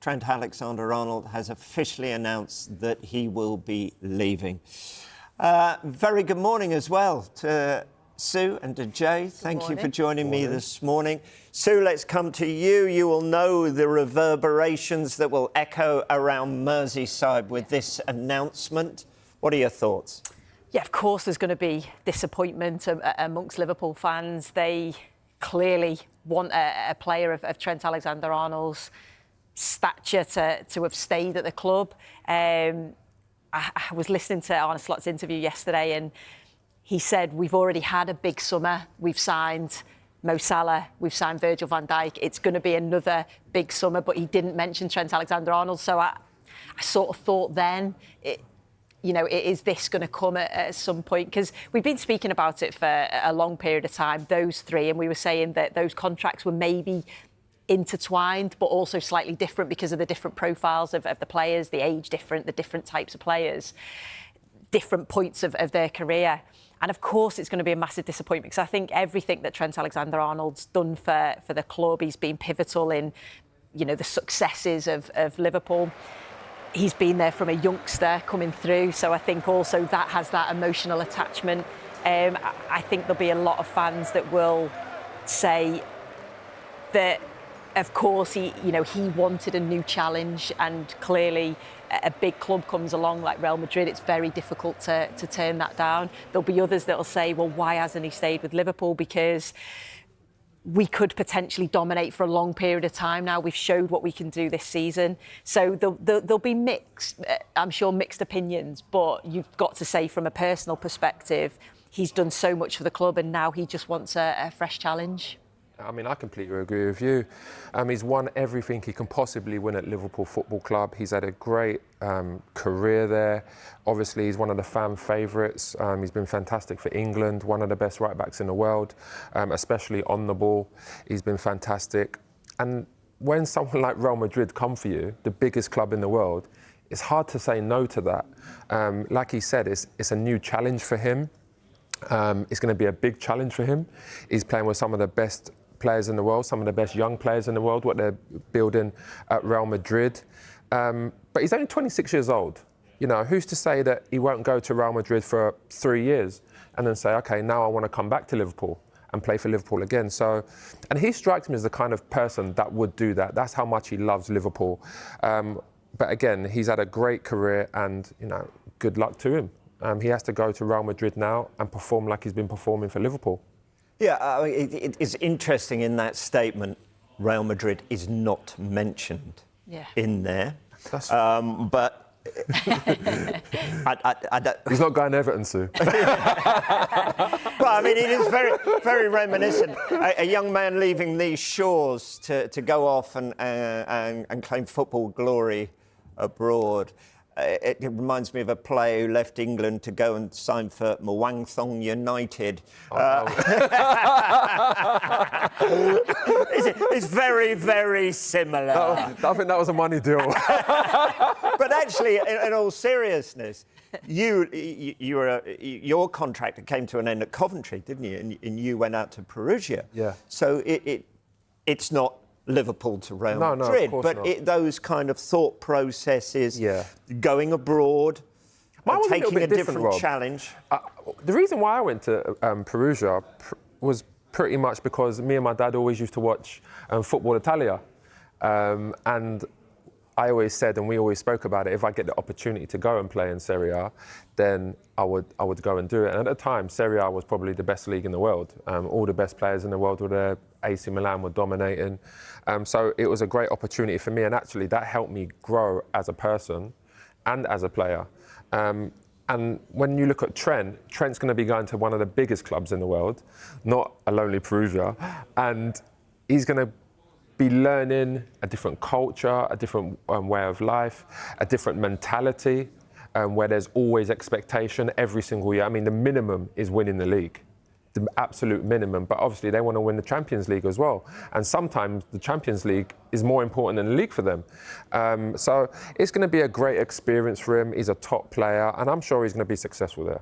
Trent Alexander-Arnold has officially announced that he will be leaving. Very good morning as well to Sue and to Jay. Thank you for joining me this morning. Sue, let's come to you. You will know the reverberations that will echo around Merseyside with this announcement. What are your thoughts? Yeah, of course there's going to be disappointment amongst Liverpool fans. They clearly want a player of Trent Alexander-Arnold's stature to have stayed at the club. I was listening to Arne Slot's interview yesterday and he said, we've already had a big summer. We've signed Mo Salah, we've signed Virgil van Dijk. It's going to be another big summer, but he didn't mention Trent Alexander-Arnold. So I sort of thought then, is this going to come at some point? Because we've been speaking about it for a long period of time, those three, and we were saying that those contracts were maybe intertwined, but also slightly different because of the different profiles of the players, the age different, the different types of players, different points of their career. And of course, it's going to be a massive disappointment because I think everything that Trent Alexander-Arnold's done for the club, he's been pivotal in, the successes of Liverpool. He's been there from a youngster coming through, so I think also that has that emotional attachment. I think there'll be a lot of fans that will say that, of course, he wanted a new challenge, and clearly a big club comes along like Real Madrid, it's very difficult to turn that down. There'll be others that will say, well, why hasn't he stayed with Liverpool? Because we could potentially dominate for a long period of time now. We've showed what we can do this season. So there'll be mixed opinions, but you've got to say from a personal perspective, he's done so much for the club and now he just wants a fresh challenge. I mean, I completely agree with you. He's won everything he can possibly win at Liverpool Football Club. He's had a great career there. Obviously, he's one of the fan favourites. He's been fantastic for England, one of the best right-backs in the world, especially on the ball. He's been fantastic. And when someone like Real Madrid come for you, the biggest club in the world, it's hard to say no to that. Like he said, it's a new challenge for him. It's going to be a big challenge for him. He's playing with some of the best players in the world, some of the best young players in the world, what they're building at Real Madrid. But he's only 26 years old. Who's to say that he won't go to Real Madrid for 3 years and then say, OK, now I want to come back to Liverpool and play for Liverpool again. So, and he strikes me as the kind of person that would do that. That's how much he loves Liverpool. But again, he's had a great career and, good luck to him. He has to go to Real Madrid now and perform like he's been performing for Liverpool. Yeah, it is interesting in that statement, Real Madrid is not mentioned in there. But he's not going to Everton, Sue. Well, I mean, it is very, very reminiscent. A young man leaving these shores to go off and claim football glory abroad. It reminds me of a player who left England to go and sign for Muangthong United. It's very, very similar. I think that was a money deal. But actually, in all seriousness, your contract came to an end at Coventry, didn't you? And you went out to Perugia. Yeah. So it's not Liverpool to Real Madrid, but those kind of thought processes, going abroad, taking a different challenge. The reason why I went to Perugia was pretty much because me and my dad always used to watch Football Italia, and I always said, and we always spoke about it, if I get the opportunity to go and play in Serie A, then I would go and do it. And at the time, Serie A was probably the best league in the world. All the best players in the world were there. AC Milan were dominating. So it was a great opportunity for me. And actually, that helped me grow as a person and as a player. And when you look at Trent's going to be going to one of the biggest clubs in the world, not a lonely Perugia. And he's going to be learning a different culture, a different way of life, a different mentality, where there's always expectation every single year. I mean, the minimum is winning the league, the absolute minimum. But obviously, they want to win the Champions League as well. And sometimes the Champions League is more important than the league for them. So it's going to be a great experience for him. He's a top player, and I'm sure he's going to be successful there.